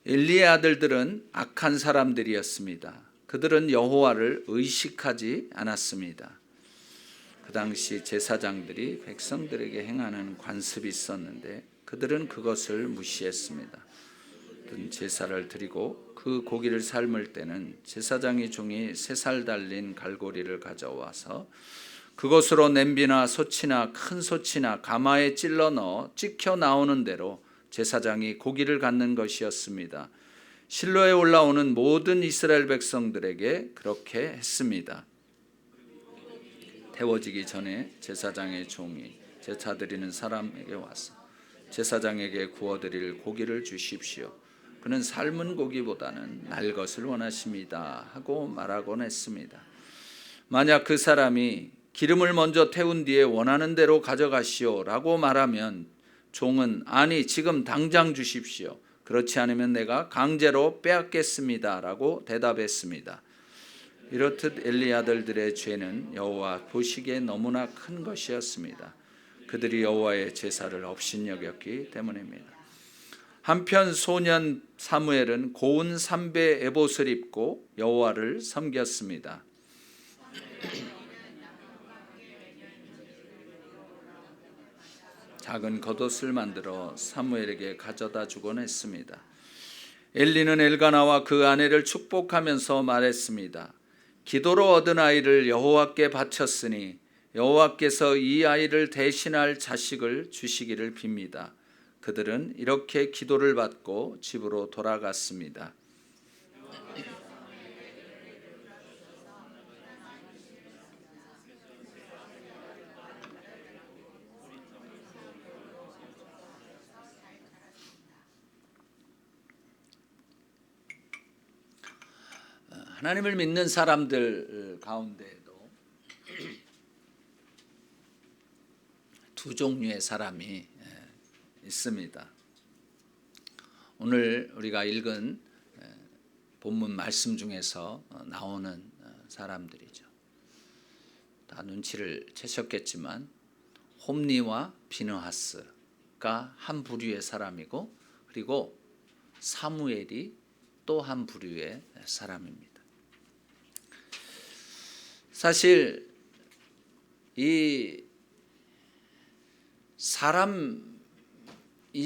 엘리의 아들들은 악한 사람들이었습니다. 그들은 여호와를 의식하지 않았습니다. 그 당시 제사장들이 백성들에게 행하는 관습이 있었는데 그들은 그것을 무시했습니다. 제사를 드리고 그 고기를 삶을 때는 제사장의 종이 3살 달린 갈고리를 가져와서 그것으로 냄비나 솥이나 큰 솥이나 가마에 찔러 넣어 찍혀 나오는 대로 제사장이 고기를 갖는 것이었습니다. 실로에 올라오는 모든 이스라엘 백성들에게 그렇게 했습니다. 태워지기 전에 제사장의 종이 제사 드리는 사람에게 와서 제사장에게 구워드릴 고기를 주십시오. 그는 삶은 고기보다는 날 것을 원하십니다 하고 말하곤 했습니다. 만약 그 사람이 기름을 먼저 태운 뒤에 원하는 대로 가져가시오 라고 말하면 종은 아니 지금 당장 주십시오. 그렇지 않으면 내가 강제로 빼앗겠습니다 라고 대답했습니다. 이렇듯 엘리 아들들의 죄는 여호와 보시기에 너무나 큰 것이었습니다. 그들이 여호와의 제사를 업신여겼기 때문입니다. 한편 소년 사무엘은 고운 삼배 에봇을 입고 여호와를 섬겼습니다. 작은 겉옷을 만들어 사무엘에게 가져다 주곤 했습니다. 엘리는 엘가나와 그 아내를 축복하면서 말했습니다. 기도로 얻은 아이를 여호와께 바쳤으니 여호와께서 이 아이를 대신할 자식을 주시기를 빕니다. 그들은 이렇게 기도를 받고 집으로 돌아갔습니다. 하나님을 믿는 사람들 가운데에도 두 종류의 사람이 있습니다. 오늘 우리가 읽은 본문 말씀 중에서 나오는 사람들이죠. 다 눈치를 채셨겠지만 홈리와 비느하스가 한 부류의 사람이고 그리고 사무엘이 또 한 부류의 사람입니다. 사실 이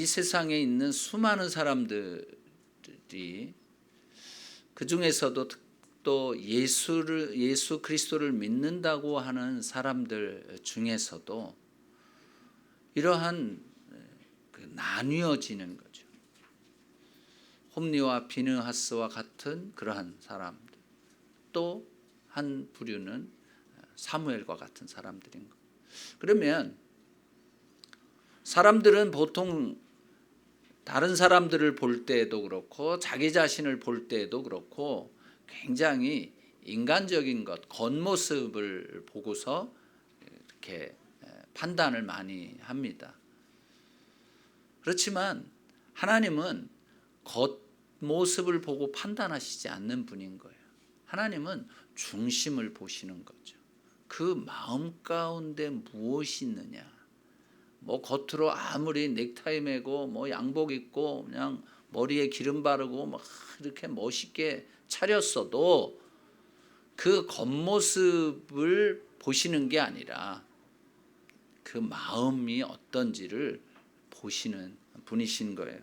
세상에 있는 수많은 사람들이 그 중에서도 또 예수 그리스도를 믿는다고 하는 사람들 중에서도 이러한 나뉘어지는 거죠. 홈리와 비느하스와 같은 그러한 사람들, 또 한 부류는 사무엘과 같은 사람들인 것. 그러면 사람들은 보통 다른 사람들을 볼 때에도 그렇고 자기 자신을 볼 때에도 그렇고 굉장히 인간적인 것, 겉모습을 보고서 이렇게 판단을 많이 합니다. 그렇지만 하나님은 겉모습을 보고 판단하시지 않는 분인 거예요. 하나님은 중심을 보시는 거죠. 그 마음 가운데 무엇이 있느냐. 뭐 겉으로 아무리 넥타이 매고 뭐 양복 입고 그냥 머리에 기름 바르고 막 이렇게 멋있게 차렸어도 그 겉모습을 보시는 게 아니라 그 마음이 어떤지를 보시는 분이신 거예요.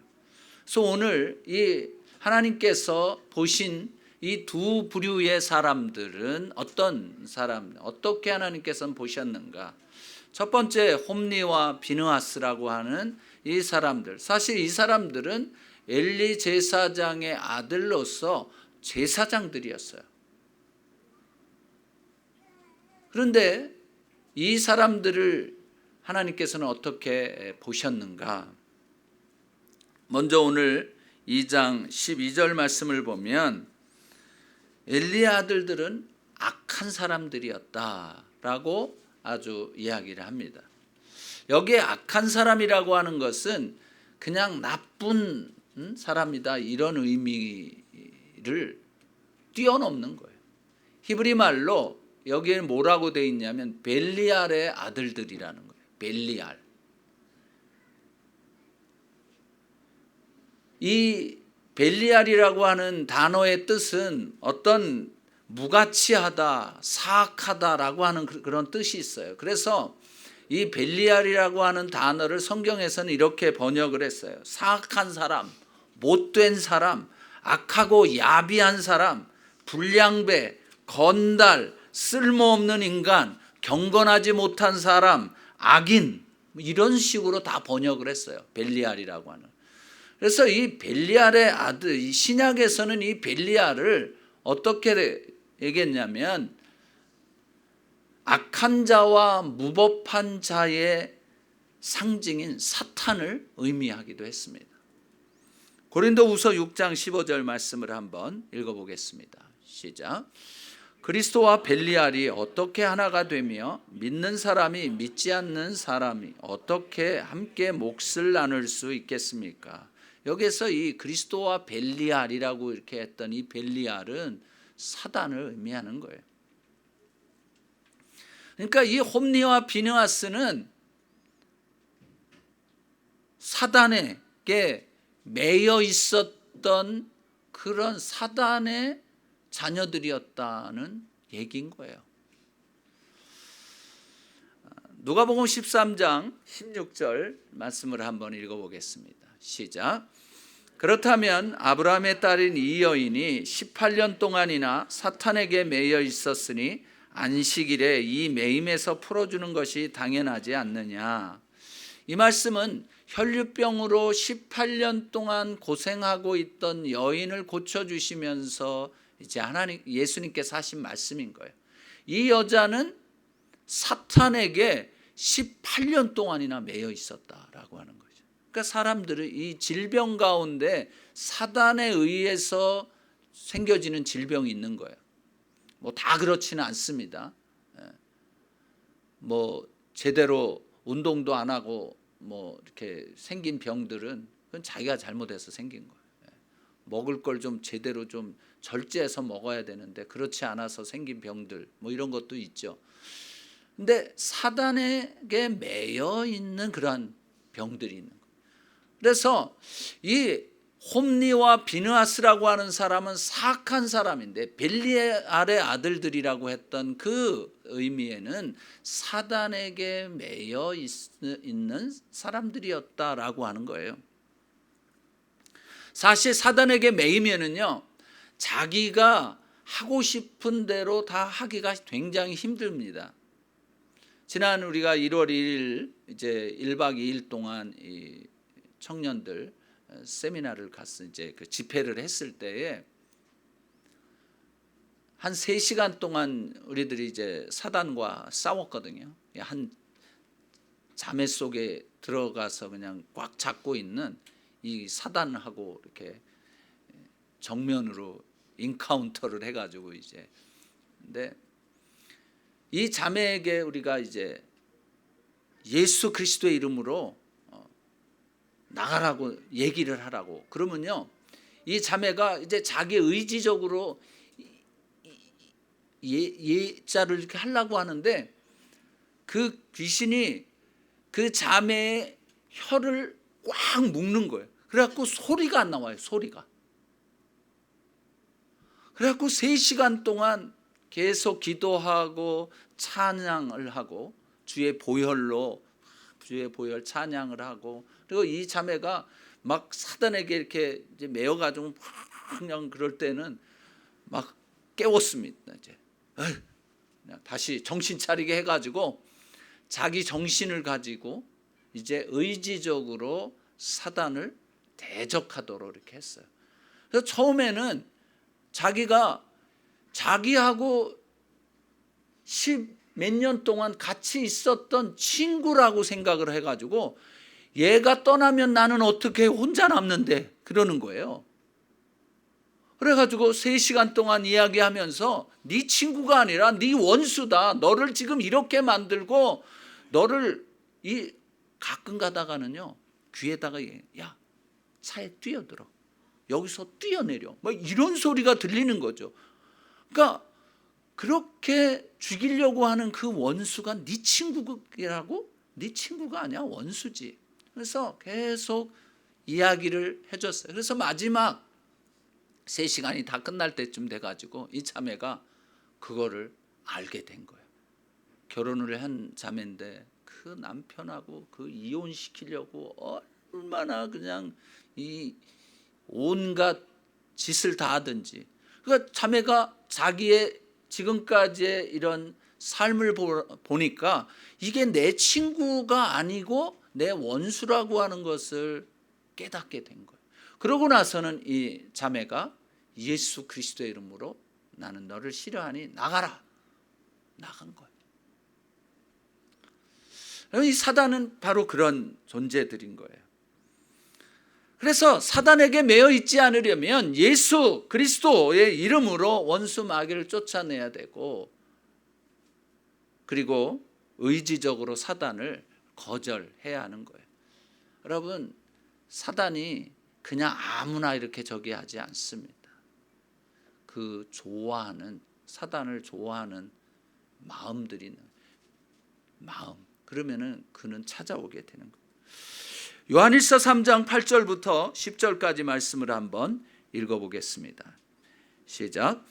그래서 오늘 이 하나님께서 보신 이 두 부류의 사람들은 어떤 사람, 어떻게 하나님께서는 보셨는가? 첫 번째 홈리와 비느하스라고 하는 이 사람들, 사실 이 사람들은 엘리 제사장의 아들로서 제사장들이었어요. 그런데 이 사람들을 하나님께서는 어떻게 보셨는가? 먼저 오늘 2장 12절 말씀을 보면 엘리의 아들들은 악한 사람들이었다라고 아주 이야기를 합니다. 여기에 악한 사람이라고 하는 것은 그냥 나쁜 사람이다 이런 의미를 뛰어넘는 거예요. 히브리 말로 여기에 뭐라고 되어 있냐면 벨리알의 아들들이라는 거예요. 벨리알. 이 벨리알이라고 하는 단어의 뜻은 어떤 무가치하다, 사악하다라고 하는 그런 뜻이 있어요. 그래서 이 벨리알이라고 하는 단어를 성경에서는 이렇게 번역을 했어요. 사악한 사람, 못된 사람, 악하고 야비한 사람, 불량배, 건달, 쓸모없는 인간, 경건하지 못한 사람, 악인, 이런 식으로 다 번역을 했어요. 벨리알이라고 하는. 그래서 이 벨리알의 아들, 이 신약에서는 이 벨리알을 어떻게 얘기했냐면 악한 자와 무법한 자의 상징인 사탄을 의미하기도 했습니다. 고린도후서 6장 15절 말씀을 한번 읽어보겠습니다. 시작. 그리스도와 벨리알이 어떻게 하나가 되며 믿는 사람이 믿지 않는 사람이 어떻게 함께 몫을 나눌 수 있겠습니까? 여기서 이 그리스도와 벨리알이라고 이렇게 했던 이 벨리알은 사단을 의미하는 거예요. 그러니까 이 홈리와 비느하스는 사단에게 매여 있었던 그런 사단의 자녀들이었다는 얘기인 거예요. 누가복음 13장 16절 말씀을 한번 읽어보겠습니다. 시작. 그렇다면 아브라함의 딸인 이 여인이 18년 동안이나 사탄에게 매여 있었으니 안식일에 이 매임에서 풀어주는 것이 당연하지 않느냐. 이 말씀은 혈류병으로 18년 동안 고생하고 있던 여인을 고쳐주시면서 이제 예수님께서 하신 말씀인 거예요. 이 여자는 사탄에게 18년 동안이나 매여 있었다라고 하는 거죠. 그러니까 사람들은 이 질병 가운데 사단에 의해서 생겨지는 질병이 있는 거예요. 뭐 다 그렇지는 않습니다. 뭐 제대로 운동도 안 하고 뭐 이렇게 생긴 병들은 그건 자기가 잘못해서 생긴 거예요. 먹을 걸 좀 제대로 좀 절제해서 먹어야 되는데 그렇지 않아서 생긴 병들 뭐 이런 것도 있죠. 근데 사단에게 매여 있는 그러한 병들이 있는 거예요. 그래서 이 홈리와 비느하스라고 하는 사람은 사악한 사람인데 벨리알의 아들들이라고 했던 그 의미에는 사단에게 매여 있는 사람들이었다라고 하는 거예요. 사실 사단에게 매이면은요, 자기가 하고 싶은 대로 다 하기가 굉장히 힘듭니다. 지난 우리가 1월 1일 이제 1박 2일 동안 이 청년들 세미나를 갔을 이제 그 집회를 했을 때에 한 3시간 동안 우리들이 이제 사단과 싸웠거든요. 한 자매 속에 들어가서 그냥 꽉 잡고 있는 이 사단하고 이렇게 정면으로 인카운터를 해가지고 이제 근데 이 자매에게 우리가 이제 예수 그리스도의 이름으로 나가라고 얘기를 하라고 그러면요, 이 자매가 이제 자기 의지적으로 예자를 이렇게 하려고 하는데 그 귀신이 그 자매의 혀를 꽉 묶는 거예요. 그래갖고 소리가 안 나와요. 소리가. 그래갖고 3시간 동안 계속 기도하고 찬양을 하고 주의 보혈로 주의 보혈 찬양을 하고, 그리고 이 자매가 막 사단에게 이렇게 이제 매여가지고 그냥 그럴 때는 막 깨웠습니다. 이제 그냥 다시 정신 차리게 해가지고 자기 정신을 가지고 이제 의지적으로 사단을 대적하도록 이렇게 했어요. 그래서 처음에는 자기가 자기하고 10몇 년 동안 같이 있었던 친구라고 생각을 해가지고 얘가 떠나면 나는 어떻게 혼자 남는데 그러는 거예요. 그래가지고 3시간 동안 이야기하면서 네 친구가 아니라 네 원수다. 너를 지금 이렇게 만들고 너를 가끔 가다가는요 귀에다가 야 차에 뛰어들어. 여기서 뛰어내려. 뭐 이런 소리가 들리는 거죠. 그러니까 그렇게 죽이려고 하는 그 원수가 네 친구라고? 네 친구가 아니야. 원수지. 그래서 계속 이야기를 해줬어요. 그래서 마지막 3시간이 다 끝날 때쯤 돼가지고 이 자매가 그거를 알게 된 거예요. 결혼을 한 자매인데 그 남편하고 그 이혼시키려고 얼마나 그냥 이 온갖 짓을 다 하든지. 그러니까 자매가 자기의 지금까지의 이런 삶을 보니까 이게 내 친구가 아니고 내 원수라고 하는 것을 깨닫게 된 거예요. 그러고 나서는 이 자매가 예수 그리스도의 이름으로 나는 너를 싫어하니 나가라. 나간 거예요. 이 사단은 바로 그런 존재들인 거예요. 그래서 사단에게 매여 있지 않으려면 예수 그리스도의 이름으로 원수 마귀를 쫓아내야 되고, 그리고 의지적으로 사단을 거절해야 하는 거예요. 여러분, 사단이 그냥 아무나 이렇게 저기 하지 않습니다. 그 좋아하는, 사단을 좋아하는 마음들이 있는 마음, 그러면은 그는 찾아오게 되는 거예요. 요한일서 3장 8절부터 10절까지 말씀을 한번 읽어보겠습니다. 시작.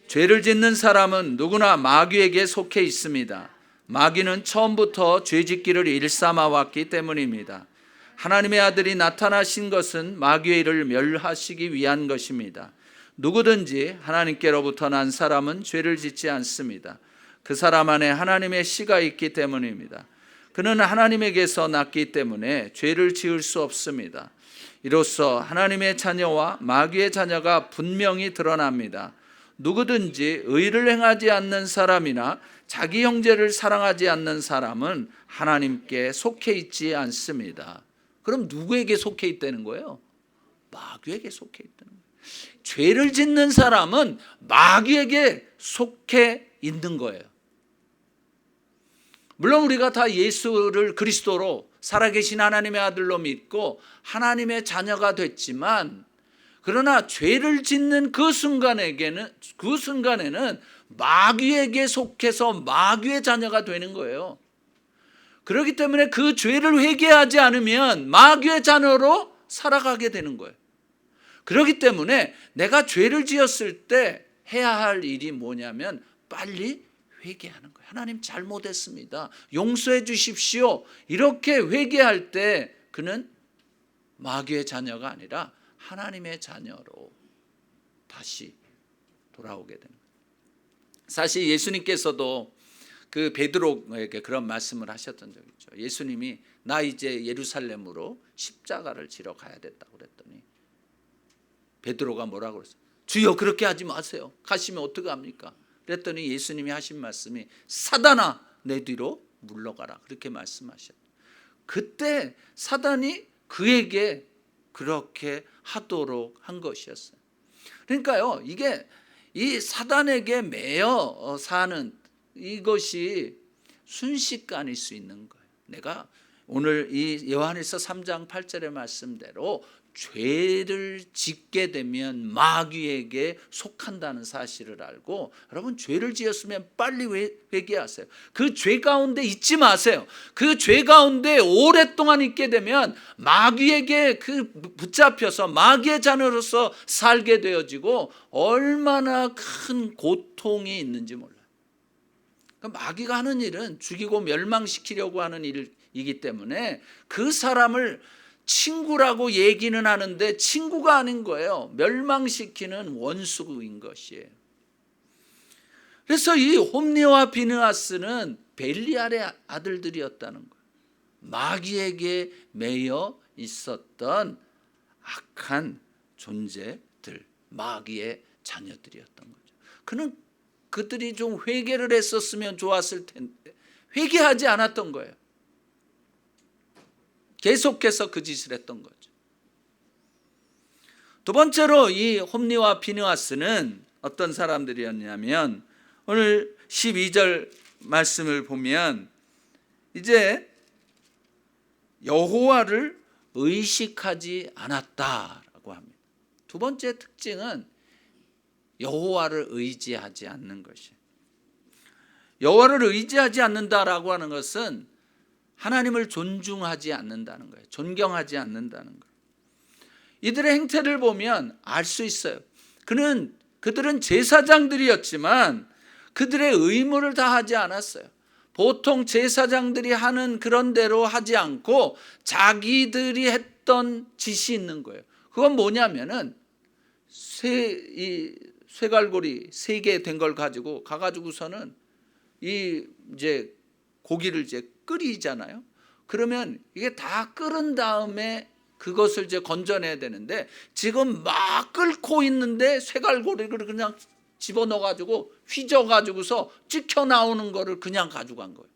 죄를 짓는 사람은 누구나 마귀에게 속해 있습니다. 마귀는 처음부터 죄짓기를 일삼아 왔기 때문입니다. 하나님의 아들이 나타나신 것은 마귀의 일을 멸하시기 위한 것입니다. 누구든지 하나님께로부터 난 사람은 죄를 짓지 않습니다. 그 사람 안에 하나님의 씨가 있기 때문입니다. 그는 하나님에게서 났기 때문에 죄를 지을 수 없습니다. 이로써 하나님의 자녀와 마귀의 자녀가 분명히 드러납니다. 누구든지 의를 행하지 않는 사람이나 자기 형제를 사랑하지 않는 사람은 하나님께 속해 있지 않습니다. 그럼 누구에게 속해 있다는 거예요? 마귀에게 속해 있다는 거예요. 죄를 짓는 사람은 마귀에게 속해 있는 거예요. 물론 우리가 다 예수를 그리스도로 살아계신 하나님의 아들로 믿고 하나님의 자녀가 됐지만, 그러나 죄를 짓는 그 순간에는 마귀에게 속해서 마귀의 자녀가 되는 거예요. 그렇기 때문에 그 죄를 회개하지 않으면 마귀의 자녀로 살아가게 되는 거예요. 그렇기 때문에 내가 죄를 지었을 때 해야 할 일이 뭐냐면 빨리 회개하는 거예요. 하나님 잘못했습니다. 용서해 주십시오. 이렇게 회개할 때 그는 마귀의 자녀가 아니라 하나님의 자녀로 다시 돌아오게 되는 거예요. 사실 예수님께서도 그 베드로에게 그런 말씀을 하셨던 적이 있죠. 예수님이 나 이제 예루살렘으로 십자가를 지러 가야 됐다고 그랬더니 베드로가 뭐라고 그랬어요? 주여 그렇게 하지 마세요. 가시면 어떡합니까? 그랬더니 예수님이 하신 말씀이 사단아 내 뒤로 물러가라, 그렇게 말씀하셨어요. 그때 사단이 그에게 그렇게 하도록 한 것이었어요. 그러니까요, 이게 이 사단에게 매여 사는 이것이 순식간일 수 있는 거예요. 내가 오늘 이 요한일서 3장 8절의 말씀대로 죄를 짓게 되면 마귀에게 속한다는 사실을 알고, 여러분 죄를 지었으면 빨리 회개하세요. 그 죄 가운데 있지 마세요. 그 죄 가운데 오랫동안 있게 되면 마귀에게 붙잡혀서 마귀의 자녀로서 살게 되어지고 얼마나 큰 고통이 있는지 몰라요. 그러니까 마귀가 하는 일은 죽이고 멸망시키려고 하는 일이기 때문에 그 사람을 친구라고 얘기는 하는데 친구가 아닌 거예요. 멸망시키는 원수인 것이에요. 그래서 이 홈리와 비느하스는 벨리알의 아들들이었다는 거예요. 마귀에게 매여 있었던 악한 존재들, 마귀의 자녀들이었던 거죠. 그들이 좀 회개를 했었으면 좋았을 텐데 회개하지 않았던 거예요. 계속해서 그 짓을 했던 거죠. 두 번째로 이 홈리와 비느하스는 어떤 사람들이었냐면, 오늘 12절 말씀을 보면 이제 여호와를 의식하지 않았다라고 합니다. 두 번째 특징은 여호와를 의지하지 않는 것이에요. 여호와를 의지하지 않는다라고 하는 것은 하나님을 존중하지 않는다는 거예요. 존경하지 않는다는 거예요. 이들의 행태를 보면 알 수 있어요. 그들은 제사장들이었지만 그들의 의무를 다하지 않았어요. 보통 제사장들이 하는 그런 대로 하지 않고 자기들이 했던 짓이 있는 거예요. 그건 뭐냐면은 쇠갈고리 3개 된 걸 가가지고서는 이제 고기를 이제 끓이잖아요. 그러면 이게 다 끓은 다음에 그것을 이제 건져내야 되는데 지금 막 끓고 있는데 쇠갈고리를 그냥 집어넣어 가지고 휘저 가지고서 찍혀 나오는 거를 그냥 가져간 거예요.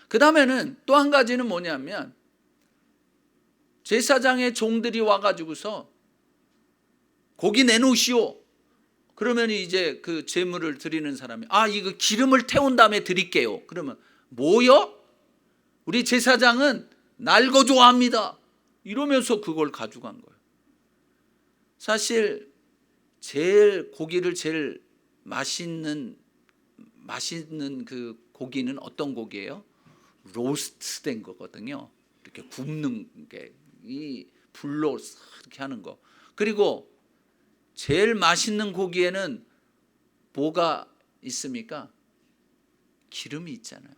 그 다음에는 또 한 가지는 뭐냐면 제사장의 종들이 와가지고서 고기 내놓으시오. 그러면 이제 그 제물을 드리는 사람이 이거 기름을 태운 다음에 드릴게요. 그러면 뭐요? 우리 제사장은 날 거 좋아합니다. 이러면서 그걸 가져간 거예요. 사실 고기를 제일 맛있는 그 고기는 어떤 고기예요? 로스트 된 거거든요. 이렇게 굽는 게, 이 불로 이렇게 하는 거. 그리고 제일 맛있는 고기에는 뭐가 있습니까? 기름이 있잖아요.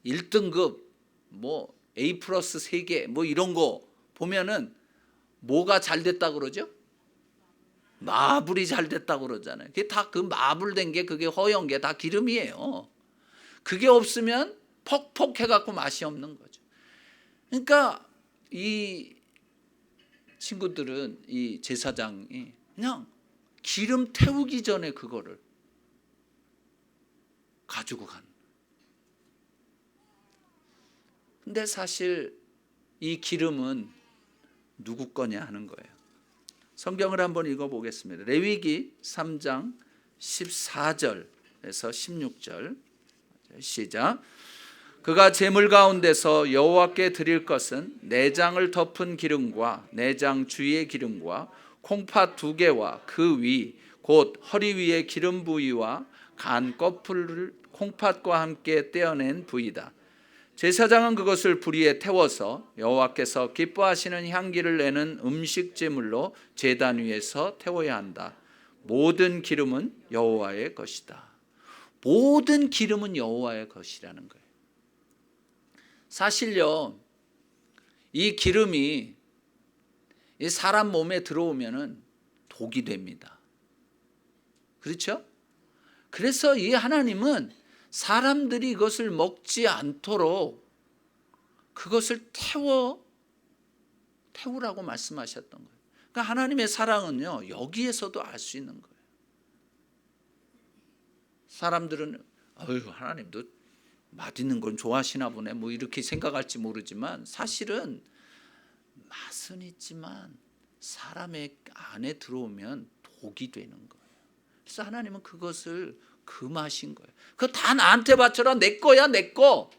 1등급 뭐 A 플러스 3개 뭐 이런 거 보면은 뭐가 잘 됐다 그러죠? 마블이 잘 됐다 그러잖아요. 그게 다 그 마블된 게, 그게 허연 게 다 기름이에요. 그게 없으면 퍽퍽해 갖고 맛이 없는 거죠. 그러니까 이 친구들은, 이 제사장이 그냥 기름 태우기 전에 그거를 가지고 간. 근데 사실 이 기름은 누구 거냐 하는 거예요. 성경을 한번 읽어보겠습니다. 레위기 3장 14절에서 16절 시작. 그가 제물 가운데서 여호와께 드릴 것은 내장을 덮은 기름과 내장 주위의 기름과 콩팥 2개와 그 위 곧 허리 위의 기름 부위와 간 껍질을 콩팥과 함께 떼어낸 부위다. 제사장은 그것을 불 위에 태워서 여호와께서 기뻐하시는 향기를 내는 음식 제물로 제단 위에서 태워야 한다. 모든 기름은 여호와의 것이다. 모든 기름은 여호와의 것이라는 거예요. 사실요, 이 기름이 이 사람 몸에 들어오면은 독이 됩니다. 그렇죠? 그래서 이 하나님은 사람들이 이것을 먹지 않도록 그것을 태우라고 말씀하셨던 거예요. 그러니까 하나님의 사랑은요, 여기에서도 알 수 있는 거예요. 사람들은 하나님도 맛있는 건 좋아하시나 보네 뭐 이렇게 생각할지 모르지만, 사실은 맛은 있지만 사람의 안에 들어오면 독이 되는 거예요. 그래서 하나님은 그것을 금하신 거예요. 그거 다 나한테 바쳐라, 내 거야, 내 거.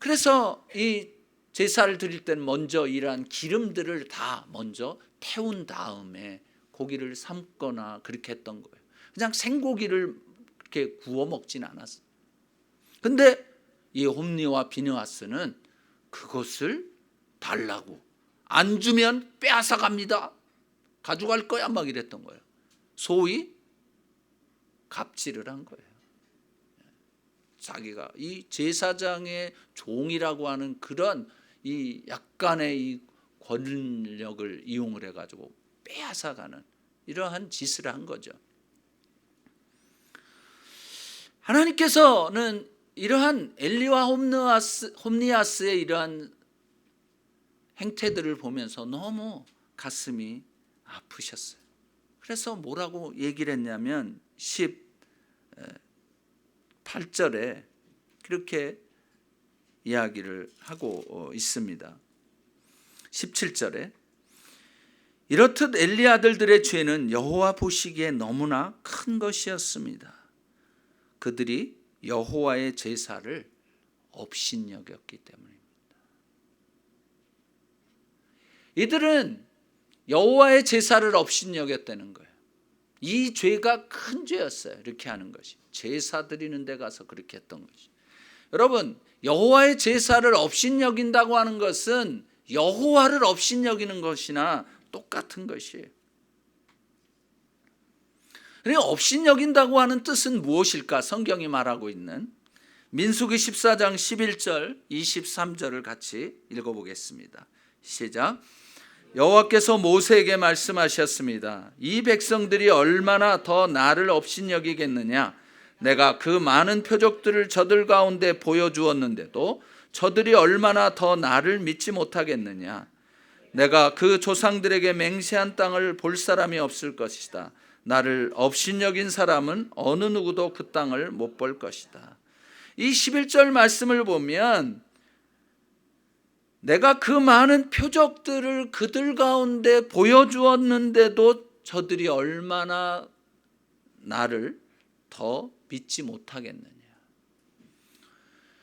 그래서 이 제사를 드릴 때는 먼저 이러한 기름들을 다 먼저 태운 다음에 고기를 삶거나 그렇게 했던 거예요. 그냥 생고기를 그렇게 구워 먹진 않았어요. 근데 이 홈리와 비느하스는 그것을 달라고, 안 주면 빼앗아 갑니다. 가져갈 거야 막 이랬던 거예요. 소위 갑질을 한 거예요. 자기가 이 제사장의 종이라고 하는 그런 이 약간의 이 권력을 이용을 해가지고 빼앗아가는 이러한 짓을 한 거죠. 하나님께서는 이러한 엘리와 홈니아스의 이러한 행태들을 보면서 너무 가슴이 아프셨어요. 그래서 뭐라고 얘기를 했냐면 18절에 그렇게 이야기를 하고 있습니다. 17절에 이렇듯 엘리 아들들의 죄는 여호와 보시기에 너무나 큰 것이었습니다. 그들이 여호와의 제사를 업신여겼기 때문입니다. 이들은 여호와의 제사를 업신여겼다는 거예요. 이 죄가 큰 죄였어요. 이렇게 하는 것이, 제사 드리는 데 가서 그렇게 했던 것이. 여러분, 여호와의 제사를 업신여긴다고 하는 것은 여호와를 업신여기는 것이나 똑같은 것이에요. 그러니까 업신여긴다고 하는 뜻은 무엇일까? 성경이 말하고 있는 민수기 14장 11절 23절을 같이 읽어보겠습니다. 시작. 여호와께서 모세에게 말씀하셨습니다. 이 백성들이 얼마나 더 나를 업신여기겠느냐. 내가 그 많은 표적들을 저들 가운데 보여주었는데도 저들이 얼마나 더 나를 믿지 못하겠느냐. 내가 그 조상들에게 맹세한 땅을 볼 사람이 없을 것이다. 나를 업신여긴 사람은 어느 누구도 그 땅을 못 볼 것이다. 이 11절 말씀을 보면 내가 그 많은 표적들을 그들 가운데 보여주었는데도 저들이 얼마나 나를 더 믿지 못하겠느냐.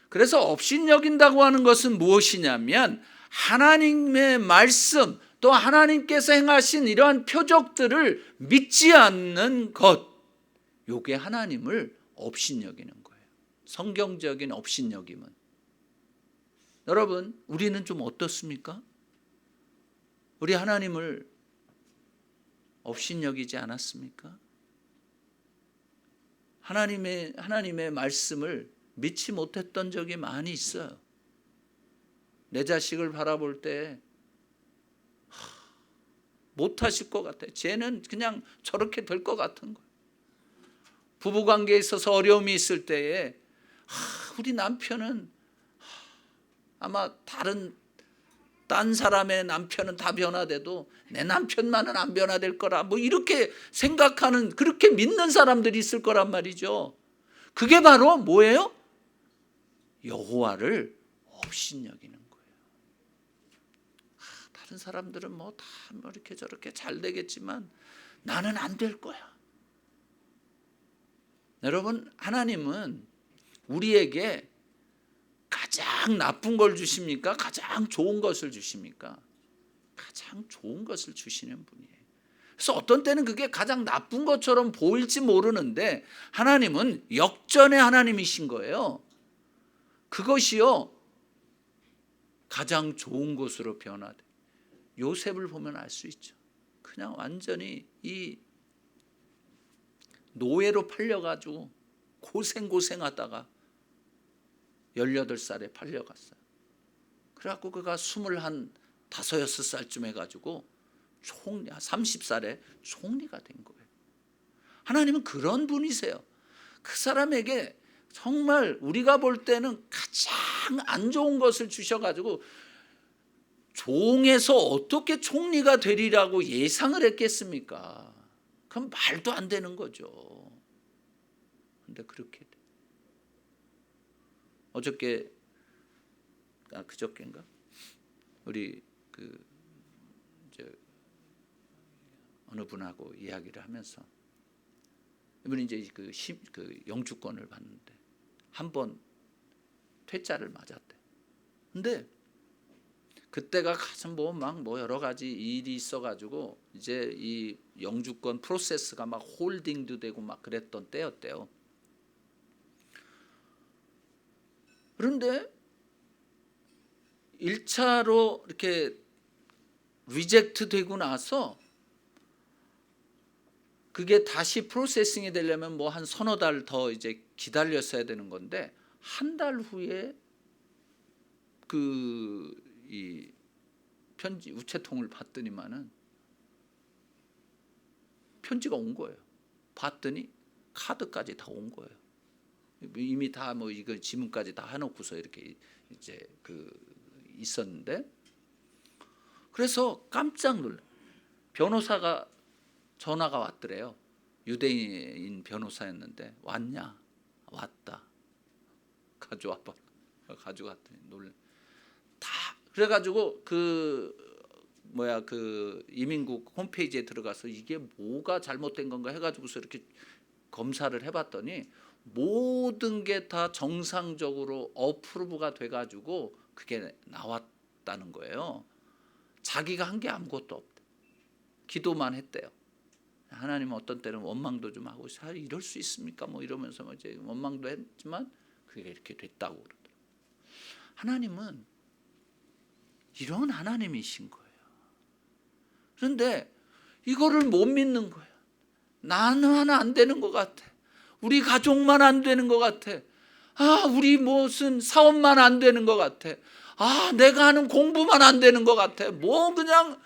그래서 업신여긴다고 하는 것은 무엇이냐면 하나님의 말씀 또 하나님께서 행하신 이러한 표적들을 믿지 않는 것, 요게 하나님을 업신여기는 거예요. 성경적인 업신여김은. 여러분, 우리는 좀 어떻습니까? 우리 하나님을 업신여기지 않았습니까? 하나님의 말씀을 믿지 못했던 적이 많이 있어요. 내 자식을 바라볼 때 못하실 것 같아요. 쟤는 그냥 저렇게 될 것 같은 거예요. 부부관계에 있어서 어려움이 있을 때에 우리 남편은 아마 딴 사람의 남편은 다 변화돼도 내 남편만은 안 변화될 거라, 뭐 이렇게 생각하는, 그렇게 믿는 사람들이 있을 거란 말이죠. 그게 바로 뭐예요? 여호와를 업신여기는 거예요. 다른 사람들은 뭐 다 이렇게 저렇게 잘 되겠지만 나는 안 될 거야. 여러분, 하나님은 우리에게 가장 나쁜 걸 주십니까? 가장 좋은 것을 주십니까? 가장 좋은 것을 주시는 분이에요. 그래서 어떤 때는 그게 가장 나쁜 것처럼 보일지 모르는데 하나님은 역전의 하나님이신 거예요. 그것이요 가장 좋은 것으로 변화돼. 요셉을 보면 알 수 있죠. 그냥 완전히 이 노예로 팔려가지고 고생하다가 18살에 팔려갔어요. 그래갖고 그가 25, 6살쯤 해가지고 30살에 총리가 된 거예요. 하나님은 그런 분이세요. 그 사람에게 정말 우리가 볼 때는 가장 안 좋은 것을 주셔가지고 종에서 어떻게 총리가 되리라고 예상을 했겠습니까? 그럼 말도 안 되는 거죠. 근데 그렇게 돼. 그저께인가 우리 이제 어느 분하고 이야기를 하면서 이분이 이제 그 영주권을 받는데 한 번 퇴짜를 맞았대. 근데 그때가 가장 뭐 여러 가지 일이 있어가지고 이제 이 영주권 프로세스가 막 홀딩도 되고 막 그랬던 때였대요. 그런데 1차로 이렇게 리젝트 되고 나서 그게 다시 프로세싱이 되려면 뭐 한 서너 달 더 이제 기다렸어야 되는 건데 한 달 후에 이 편지 우체통을 받더니만은 편지가 온 거예요. 봤더니 카드까지 다 온 거예요. 이미 다 뭐 이거 지문까지 다 해놓고서 이렇게 이제 있었는데, 그래서 깜짝 놀래. 변호사가 전화가 왔더래요. 유대인 변호사였는데 왔냐? 왔다. 가져와봐. 가져갔더니 놀래. 다 그래가지고 이민국 홈페이지에 들어가서 이게 뭐가 잘못된 건가 해가지고서 이렇게 검사를 해봤더니 모든 게 다 정상적으로 어프로브가 돼가지고 그게 나왔다는 거예요. 자기가 한 게 아무것도 없대. 기도만 했대요. 하나님은 어떤 때는 원망도 좀 하고 이럴 수 있습니까? 뭐 이러면서 이제 원망도 했지만 그게 이렇게 됐다고 그러더라고요. 하나님은 이런 하나님이신 거예요. 그런데 이거를 못 믿는 거예요. 나는 안 되는 것 같아. 우리 가족만 안 되는 것 같아. 우리 무슨 사업만 안 되는 것 같아. 내가 하는 공부만 안 되는 것 같아. 그냥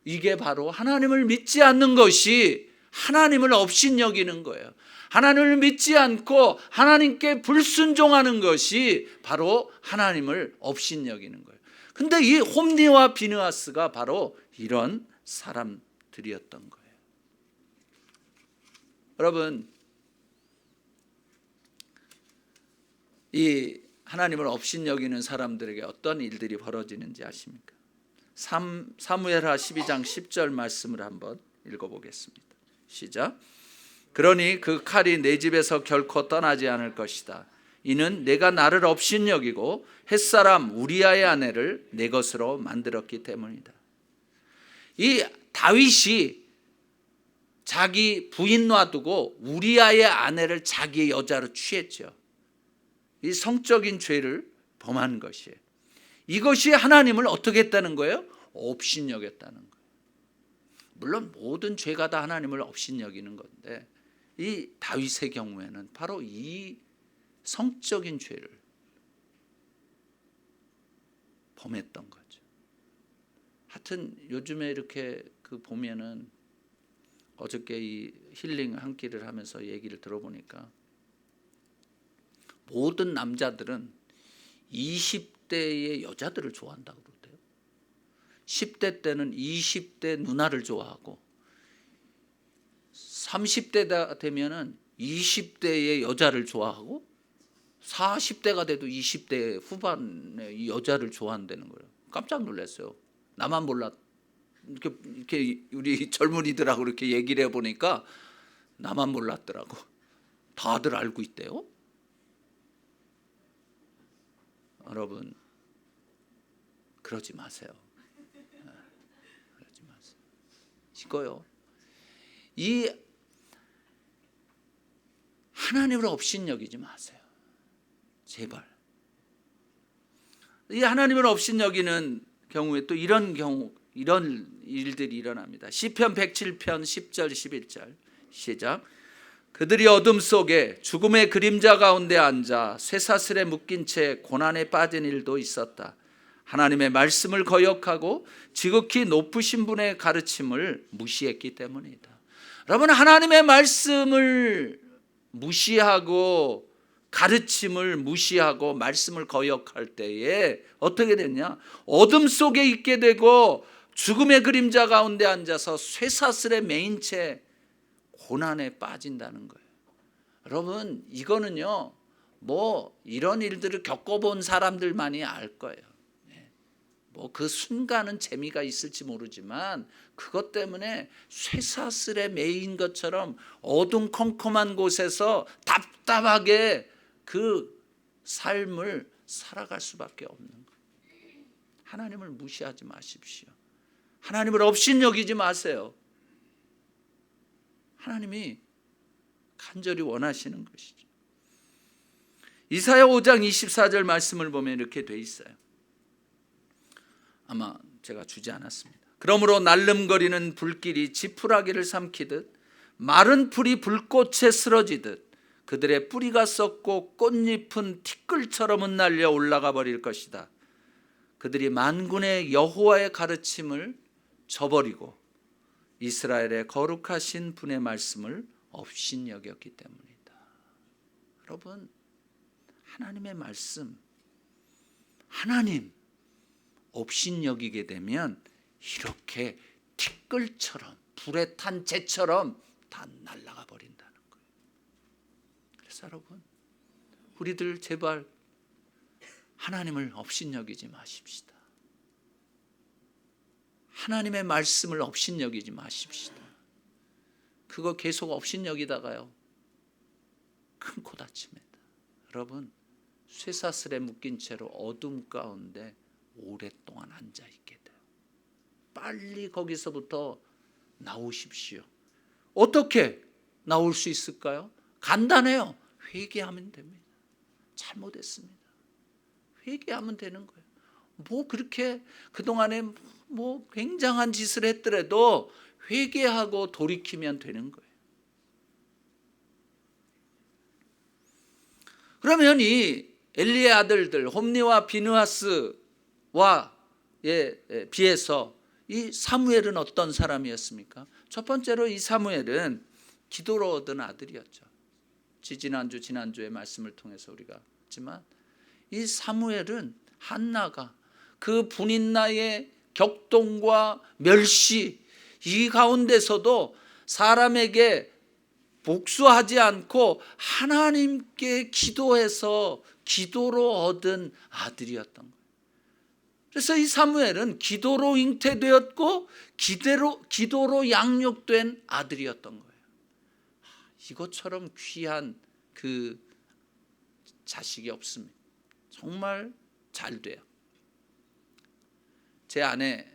이게 바로 하나님을 믿지 않는 것이 하나님을 업신여기는 거예요. 하나님을 믿지 않고 하나님께 불순종하는 것이 바로 하나님을 업신여기는 거예요. 근데 이 홈리와 비느하스가 바로 이런 사람들이었던 거예요. 여러분, 이 하나님을 업신여기는 사람들에게 어떤 일들이 벌어지는지 아십니까? 사무엘하 12장 10절 말씀을 한번 읽어보겠습니다. 시작. 그러니 그 칼이 내 집에서 결코 떠나지 않을 것이다. 이는 내가 나를 업신여기고 햇사람 우리아의 아내를 내 것으로 만들었기 때문이다. 이 다윗이 자기 부인 놔두고 우리아의 아내를 자기의 여자로 취했죠. 이 성적인 죄를 범한 것이에요. 이것이 하나님을 어떻게 했다는 거예요? 업신여겼다는 거예요. 물론 모든 죄가 다 하나님을 업신여기는 건데 이 다윗의 경우에는 바로 이 성적인 죄를 범했던 거죠. 하여튼 요즘에 이렇게 보면은 어저께 이 힐링 한 끼를 하면서 얘기를 들어보니까 모든 남자들은 20대의 여자들을 좋아한다고 그러대요. 10대 때는 20대 누나를 좋아하고 30대가 되면은 20대의 여자를 좋아하고 40대가 돼도 20대 후반의 여자를 좋아한다는 거예요. 깜짝 놀랐어요. 나만 몰랐. 이렇게 우리 젊은이들하고 이렇게 얘기를 해보니까 나만 몰랐더라고. 다들 알고 있대요. 여러분, 그러지 마세요. 그러지 마세요. 이거요. 이 하나님을 업신여기지 마세요. 제발. 이 하나님을 업신여기는 경우에 또 이런 일들이 일어납니다. 시편 107편 10절 11절 시작. 그들이 어둠 속에 죽음의 그림자 가운데 앉아 쇠사슬에 묶인 채 고난에 빠진 일도 있었다. 하나님의 말씀을 거역하고 지극히 높으신 분의 가르침을 무시했기 때문이다. 여러분, 하나님의 말씀을 무시하고 가르침을 무시하고 말씀을 거역할 때에 어떻게 되냐? 어둠 속에 있게 되고 죽음의 그림자 가운데 앉아서 쇠사슬에 매인 채 고난에 빠진다는 거예요. 여러분, 이거는요, 이런 일들을 겪어본 사람들만이 알 거예요. 그 순간은 재미가 있을지 모르지만 그것 때문에 쇠사슬에 매인 것처럼 어둠컴컴한 곳에서 답답하게 그 삶을 살아갈 수밖에 없는 거예요. 하나님을 무시하지 마십시오. 하나님을 업신여기지 마세요. 하나님이 간절히 원하시는 것이죠. 이사야 5장 24절 말씀을 보면 이렇게 돼 있어요. 아마 제가 주지 않았습니다. 그러므로 날름거리는 불길이 지푸라기를 삼키듯 마른 풀이 불꽃에 쓰러지듯 그들의 뿌리가 썩고 꽃잎은 티끌처럼 흩날려 올라가 버릴 것이다. 그들이 만군의 여호와의 가르침을 저버리고 이스라엘의 거룩하신 분의 말씀을 업신여겼기 때문이다. 여러분, 하나님의 말씀, 하나님 업신여기게 되면 이렇게 티끌처럼 불에 탄 재처럼 다 날아가 버린다는 거예요. 그래서 여러분, 우리들 제발 하나님을 업신여기지 마십시다. 하나님의 말씀을 업신여기지 마십시다. 그거 계속 업신여기다가요, 큰 코 다칩니다. 여러분, 쇠사슬에 묶인 채로 어둠 가운데 오랫동안 앉아있게 돼요. 빨리 거기서부터 나오십시오. 어떻게 나올 수 있을까요? 간단해요. 회개하면 됩니다. 잘못했습니다. 회개하면 되는 거예요. 뭐 그렇게 그동안에 뭐 굉장한 짓을 했더라도 회개하고 돌이키면 되는 거예요. 그러면 이 엘리의 아들들 홈니와 비느하스와 비해서 이 사무엘은 어떤 사람이었습니까? 첫 번째로 이 사무엘은 기도로 얻은 아들이었죠. 지난주의 말씀을 통해서 우리가 했지만 이 사무엘은 한나가 그 분인나의 격동과 멸시 이 가운데서도 사람에게 복수하지 않고 하나님께 기도해서 기도로 얻은 아들이었던 거예요. 그래서 이 사무엘은 기도로 잉태되었고 기도로 양육된 아들이었던 거예요. 이것처럼 귀한 그 자식이 없습니다. 정말 잘 돼요. 제 아내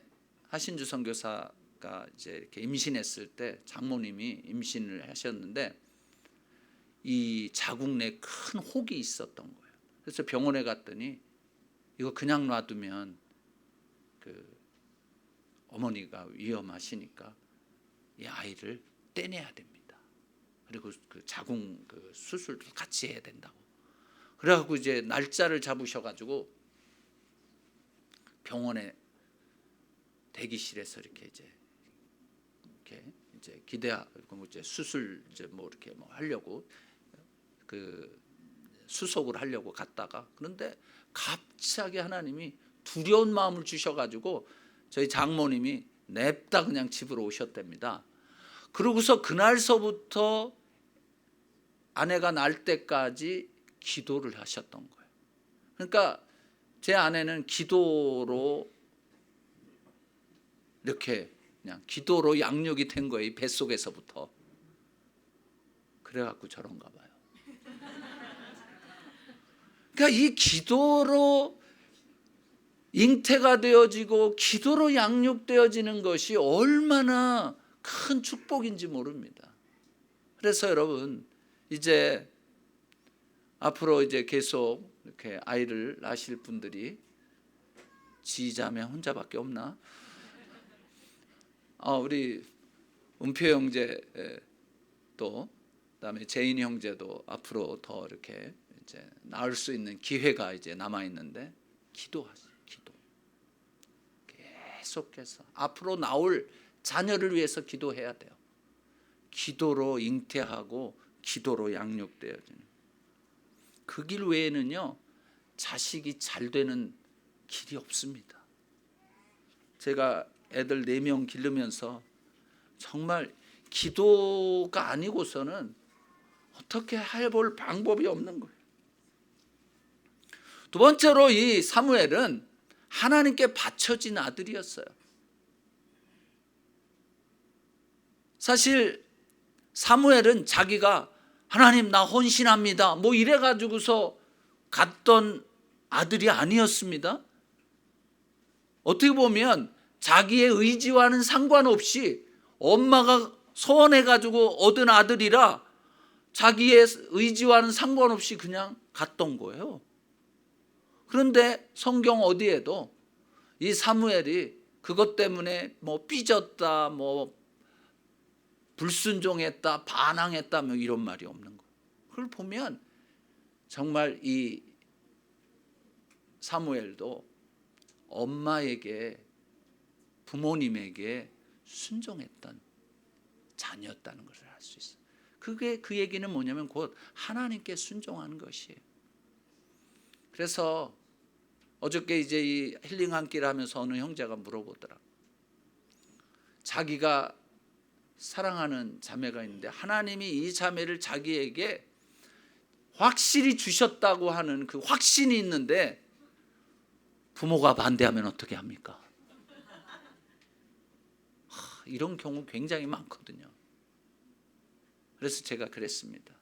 하신주 선교사가 이제 이렇게 임신했을 때 장모님이 임신을 하셨는데 이 자궁 내에 큰 혹이 있었던 거예요. 그래서 병원에 갔더니 이거 그냥 놔두면 그 어머니가 위험하시니까 이 아이를 떼내야 됩니다. 그리고 그 자궁 그 수술도 같이 해야 된다고. 그래갖고 이제 날짜를 잡으셔가지고 병원에 대기실에서 이렇게 기대하고 이제 수술 이제 뭐 이렇게 뭐 하려고 그 수속을 하려고 갔다가 그런데 갑자기 하나님이 두려운 마음을 주셔가지고 저희 장모님이 냅다 그냥 집으로 오셨답니다. 그러고서 그날서부터 아내가 날 때까지 기도를 하셨던 거예요. 그러니까 제 아내는 기도로 이렇게 그냥 기도로 양육이 된 거예요. 뱃속에서부터. 그래갖고 저런가 봐요. 그러니까 이 기도로 잉태가 되어지고 기도로 양육되어지는 것이 얼마나 큰 축복인지 모릅니다. 그래서 여러분 이제 앞으로 이제 계속 이렇게 아이를 낳으실 분들이 지자매 혼자밖에 없나? 우리 은표 형제도 그다음에 재인이 형제도 앞으로 더 이렇게 이제 낳을 수 있는 기회가 이제 남아 있는데 기도하세요. 기도. 계속해서 앞으로 나올 자녀를 위해서 기도해야 돼요. 기도로 잉태하고 기도로 양육되어지는 그 길 외에는요 자식이 잘 되는 길이 없습니다. 제가 애들 4명 기르면서 정말 기도가 아니고서는 어떻게 해볼 방법이 없는 거예요. 두 번째로 이 사무엘은 하나님께 바쳐진 아들이었어요. 사실 사무엘은 자기가 하나님 나 헌신합니다 뭐 이래가지고서 갔던 아들이 아니었습니다. 어떻게 보면 자기의 의지와는 상관없이 엄마가 소원해가지고 얻은 아들이라 자기의 의지와는 상관없이 그냥 갔던 거예요. 그런데 성경 어디에도 이 사무엘이 그것 때문에 뭐 삐졌다, 뭐 불순종했다, 반항했다, 뭐 이런 말이 없는 거예요. 그걸 보면 정말 이 사무엘도 엄마에게 부모님에게 순종했던 자녀였다는 것을 알 수 있어요. 그게 그 얘기는 뭐냐면 곧 하나님께 순종하는 것이에요. 그래서 어저께 이제 이 힐링 한 끼를 하면서 어느 형제가 물어보더라. 자기가 사랑하는 자매가 있는데 하나님이 이 자매를 자기에게 확실히 주셨다고 하는 그 확신이 있는데 부모가 반대하면 어떻게 합니까? 이런 경우 굉장히 많거든요. 그래서 제가 그랬습니다.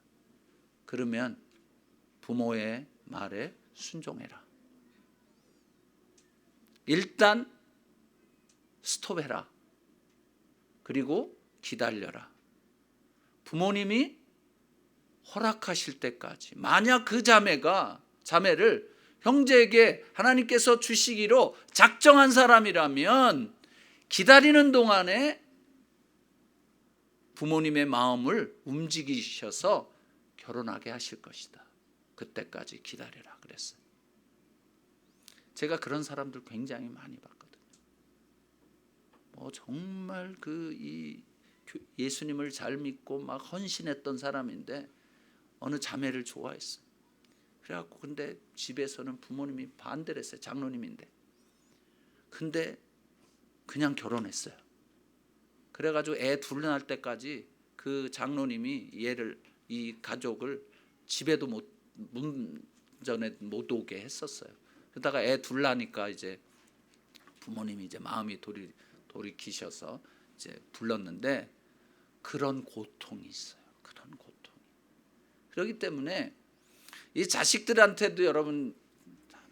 그러면 부모의 말에 순종해라. 일단 스톱해라. 그리고 기다려라. 부모님이 허락하실 때까지 만약 그 자매가 자매를 형제에게 하나님께서 주시기로 작정한 사람이라면 기다리는 동안에 부모님의 마음을 움직이셔서 결혼하게 하실 것이다. 그때까지 기다려라 그랬어요. 제가 그런 사람들 굉장히 많이 봤거든요. 정말 예수님을 잘 믿고 막 헌신했던 사람인데 어느 자매를 좋아했어요. 그래갖고 근데 집에서는 부모님이 반대를 했어요. 장로님인데. 근데 그냥 결혼했어요. 그래가지고 애 둘 낳을 때까지 그 장로님이 이 가족을 집에도 문전에 못 오게 했었어요. 그러다가 애 둘 낳으니까 이제 부모님이 이제 마음이 돌이키셔서 이제 불렀는데 그런 고통이 있어요. 그런 고통이. 그렇기 때문에 이 자식들한테도 여러분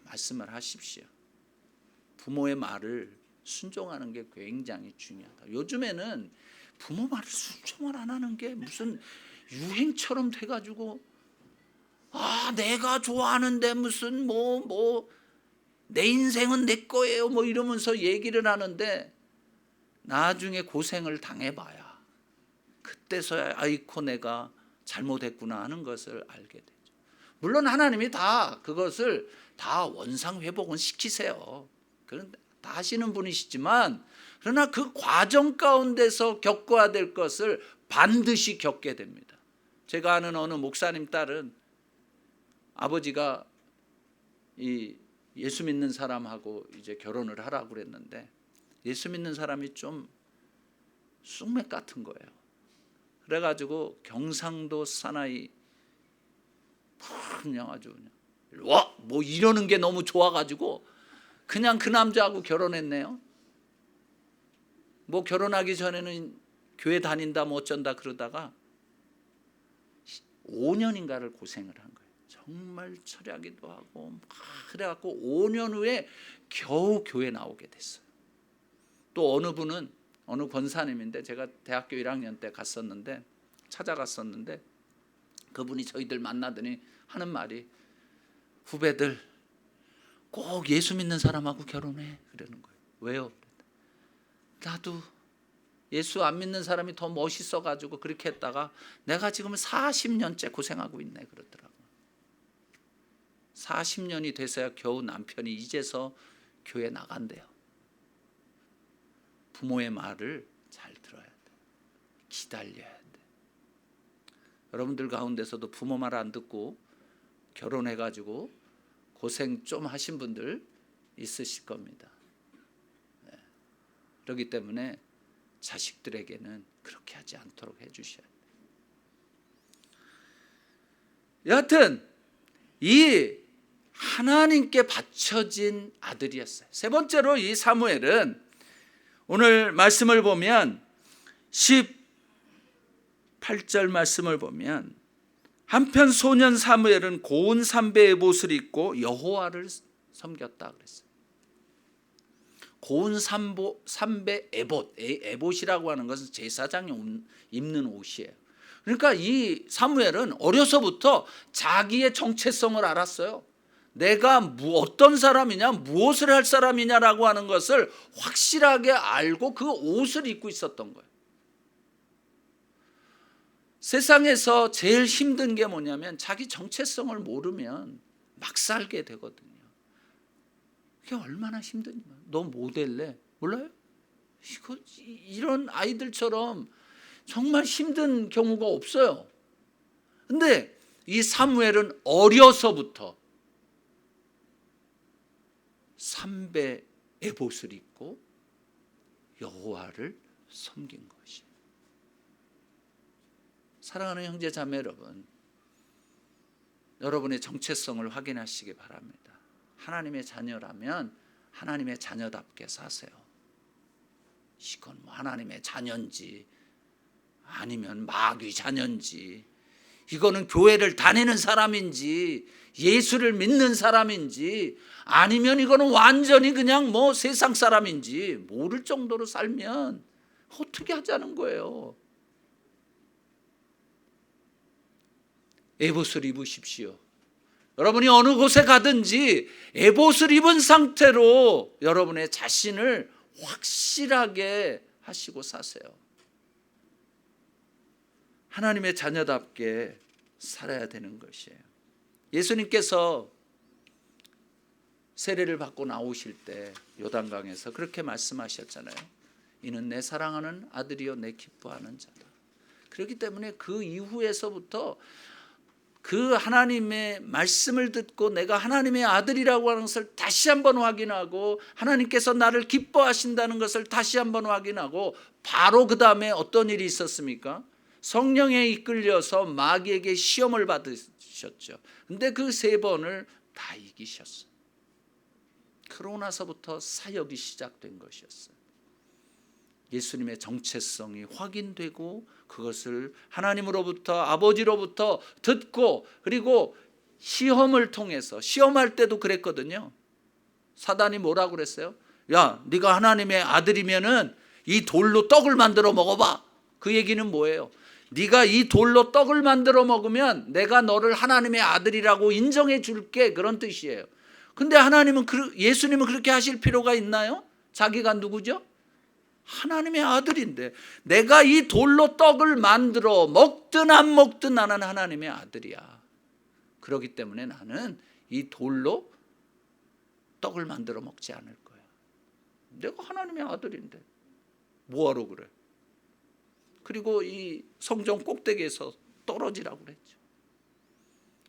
말씀을 하십시오. 부모의 말을 순종하는 게 굉장히 중요하다. 요즘에는 부모 말을 순종을 안 하는 게 무슨 유행처럼 돼가지고 내가 좋아하는데 무슨 내 인생은 내 거예요 이러면서 얘기를 하는데 나중에 고생을 당해봐야 그때서야 아이고 내가 잘못했구나 하는 것을 알게 되죠. 물론 하나님이 다 그것을 다 원상회복은 시키세요. 그런데 다 하시는 분이시지만 그러나 그 과정 가운데서 겪어야 될 것을 반드시 겪게 됩니다. 제가 아는 어느 목사님 딸은 아버지가 이 예수 믿는 사람하고 이제 결혼을 하라고 그랬는데 예수 믿는 사람이 좀 쑥맥 같은 거예요. 그래가지고 경상도 사나이 그냥 아주 이러는 게 너무 좋아가지고 그냥 그 남자하고 결혼했네요. 결혼하기 전에는 교회 다닌다 어쩐다 그러다가 5년인가를 고생을 한 거예요. 정말 철야기도 하고 그래갖고 5년 후에 겨우 교회 나오게 됐어요. 또 어느 권사님인데 제가 대학교 1학년 때 찾아갔었는데 그분이 저희들 만나더니 하는 말이 후배들 꼭 예수 믿는 사람하고 결혼해 그러는 거예요. 왜요? 나도 예수 안 믿는 사람이 더 멋있어가지고 그렇게 했다가 내가 지금 40년째 고생하고 있네 그러더라고요. 40년이 돼서야 겨우 남편이 이제서 교회 나간대요. 부모의 말을 잘 들어야 돼. 기다려야 돼. 여러분들 가운데서도 부모 말 안 듣고 결혼해가지고 고생 좀 하신 분들 있으실 겁니다. 그렇기 때문에 자식들에게는 그렇게 하지 않도록 해주셔야 돼요. 여하튼 이 하나님께 바쳐진 아들이었어요. 세 번째로 이 사무엘은 오늘 말씀을 보면 18절 말씀을 보면 한편 소년 사무엘은 고운 삼배 에봇을 입고 여호와를 섬겼다 그랬어요. 고운 삼배 에봇, 에봇이라고 하는 것은 제사장이 입는 옷이에요. 그러니까 이 사무엘은 어려서부터 자기의 정체성을 알았어요. 내가 어떤 사람이냐, 무엇을 할 사람이냐라고 하는 것을 확실하게 알고 그 옷을 입고 있었던 거예요. 세상에서 제일 힘든 게 뭐냐면 자기 정체성을 모르면 막 살게 되거든요. 그게 얼마나 힘드냐. 너 뭐 될래? 몰라요? 이런 아이들처럼 정말 힘든 경우가 없어요. 근데 이 사무엘은 어려서부터 삼배 에봇을 입고 여호와를 섬긴 것이에요. 사랑하는 형제 자매 여러분, 여러분의 정체성을 확인하시기 바랍니다. 하나님의 자녀라면 하나님의 자녀답게 사세요. 이건 하나님의 자녀인지 아니면 마귀 자녀인지, 이거는 교회를 다니는 사람인지 예수를 믿는 사람인지 아니면 이거는 완전히 그냥 세상 사람인지 모를 정도로 살면 어떻게 하자는 거예요. 에봇을 입으십시오. 여러분이 어느 곳에 가든지 에봇을 입은 상태로 여러분의 자신을 확실하게 하시고 사세요. 하나님의 자녀답게 살아야 되는 것이에요. 예수님께서 세례를 받고 나오실 때 요단강에서 그렇게 말씀하셨잖아요. 이는 내 사랑하는 아들이요 내 기뻐하는 자다. 그렇기 때문에 그 이후에서부터 그 하나님의 말씀을 듣고 내가 하나님의 아들이라고 하는 것을 다시 한번 확인하고 하나님께서 나를 기뻐하신다는 것을 다시 한번 확인하고 바로 그 다음에 어떤 일이 있었습니까? 성령에 이끌려서 마귀에게 시험을 받으셨죠. 근데 그 3번을 다 이기셨어요. 그러고 나서부터 사역이 시작된 것이었어요. 예수님의 정체성이 확인되고 그것을 하나님으로부터 아버지로부터 듣고 그리고 시험을 통해서 시험할 때도 그랬거든요. 사단이 뭐라고 그랬어요? 야, 네가 하나님의 아들이면은 이 돌로 떡을 만들어 먹어봐. 그 얘기는 뭐예요? 네가 이 돌로 떡을 만들어 먹으면 내가 너를 하나님의 아들이라고 인정해 줄게, 그런 뜻이에요. 근데 하나님은 예수님은 그렇게 하실 필요가 있나요? 자기가 누구죠? 하나님의 아들인데 내가 이 돌로 떡을 만들어 먹든 안 먹든 나는 하나님의 아들이야. 그렇기 때문에 나는 이 돌로 떡을 만들어 먹지 않을 거야. 내가 하나님의 아들인데 뭐하러 그래? 그리고 이 성전 꼭대기에서 떨어지라고 그랬죠.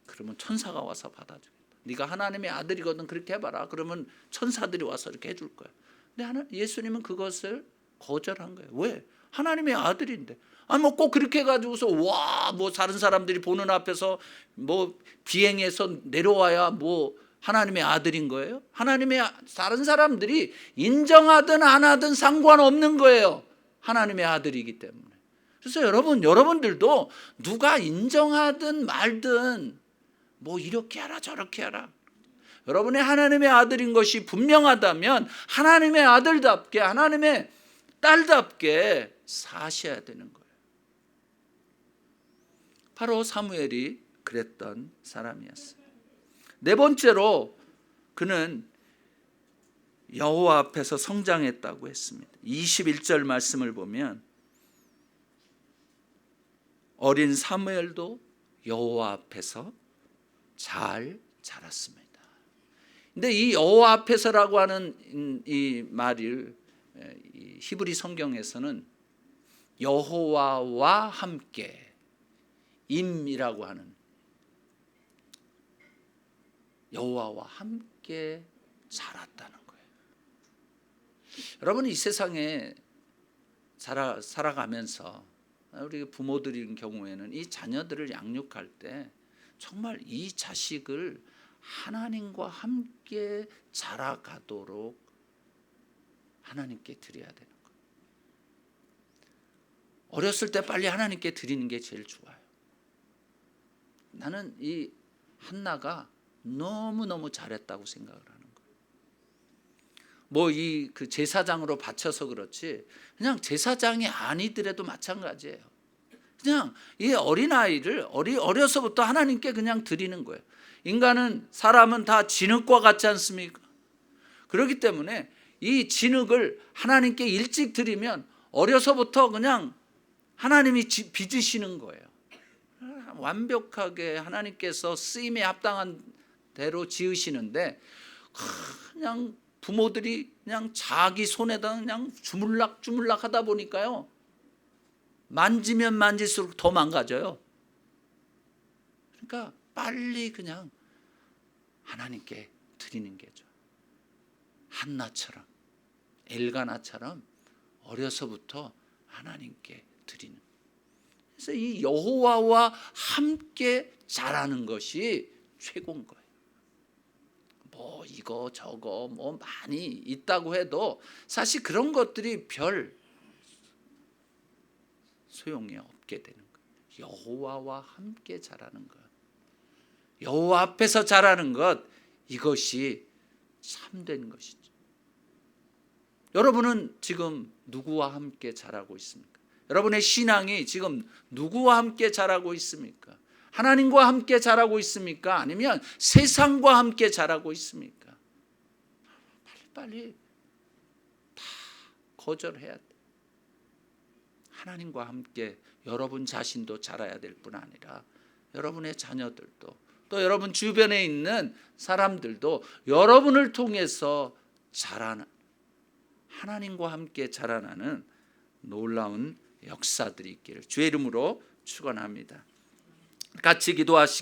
그러면 천사가 와서 받아주겠다. 네가 하나님의 아들이거든 그렇게 해봐라. 그러면 천사들이 와서 이렇게 해줄 거야. 근데 예수님은 그것을 거절한 거예요. 왜? 하나님의 아들인데. 아니 뭐 꼭 그렇게 해가지고서 와 뭐 다른 사람들이 보는 앞에서 뭐 비행해서 내려와야 뭐 하나님의 아들인 거예요? 하나님의 다른 사람들이 인정하든 안 하든 상관없는 거예요. 하나님의 아들이기 때문에. 그래서 여러분들도 누가 인정하든 말든 뭐 이렇게 하라 저렇게 하라. 여러분의 하나님의 아들인 것이 분명하다면 하나님의 아들답게 하나님의 딸답게 사셔야 되는 거예요. 바로 사무엘이 그랬던 사람이었어요. 4번째로 그는 여호와 앞에서 성장했다고 했습니다. 21절 말씀을 보면 어린 사무엘도 여호와 앞에서 잘 자랐습니다. 근데 이 여호와 앞에서라고 하는 이 말을 이 히브리 성경에서는 여호와와 함께 임이라고 하는 여호와와 함께 자랐다는 거예요. 여러분 이 세상에 살아가면서 우리 부모들인 경우에는 이 자녀들을 양육할 때 정말 이 자식을 하나님과 함께 자라가도록 하나님께 드려야 되는 거예요. 어렸을 때 빨리 하나님께 드리는 게 제일 좋아요. 나는 이 한나가 너무너무 잘했다고 생각을 하는 거예요. 뭐 이 그 제사장으로 바쳐서 그렇지 그냥 제사장이 아니더라도 마찬가지예요. 그냥 이 어린아이를 어려서부터 하나님께 그냥 드리는 거예요. 사람은 다 진흙과 같지 않습니까? 그렇기 때문에 이 진흙을 하나님께 일찍 드리면 어려서부터 그냥 하나님이 빚으시는 거예요. 완벽하게 하나님께서 쓰임에 합당한 대로 지으시는데 그냥 부모들이 그냥 자기 손에다 그냥 주물락 하다 보니까요. 만지면 만질수록 더 망가져요. 그러니까 빨리 그냥 하나님께 드리는 게 좋아요. 한나처럼 엘가나처럼 어려서부터 하나님께 드리는. 그래서 이 여호와와 함께 자라는 것이 최고인 거예요. 뭐 이거 저거 뭐 많이 있다고 해도 사실 그런 것들이 별 소용이 없게 되는 거예요. 여호와와 함께 자라는 것, 여호와 앞에서 자라는 것, 이것이 참된 것이죠. 여러분은 지금 누구와 함께 자라고 있습니까? 여러분의 신앙이 지금 누구와 함께 자라고 있습니까? 하나님과 함께 자라고 있습니까? 아니면 세상과 함께 자라고 있습니까? 빨리 다 거절해야 돼. 하나님과 함께 여러분 자신도 자라야 될 뿐 아니라 여러분의 자녀들도 또 여러분 주변에 있는 사람들도 여러분을 통해서 자라는, 하나님과 함께 자라나는 놀라운 역사들이 있기를 주의 이름으로 축원합니다. 같이 기도하시기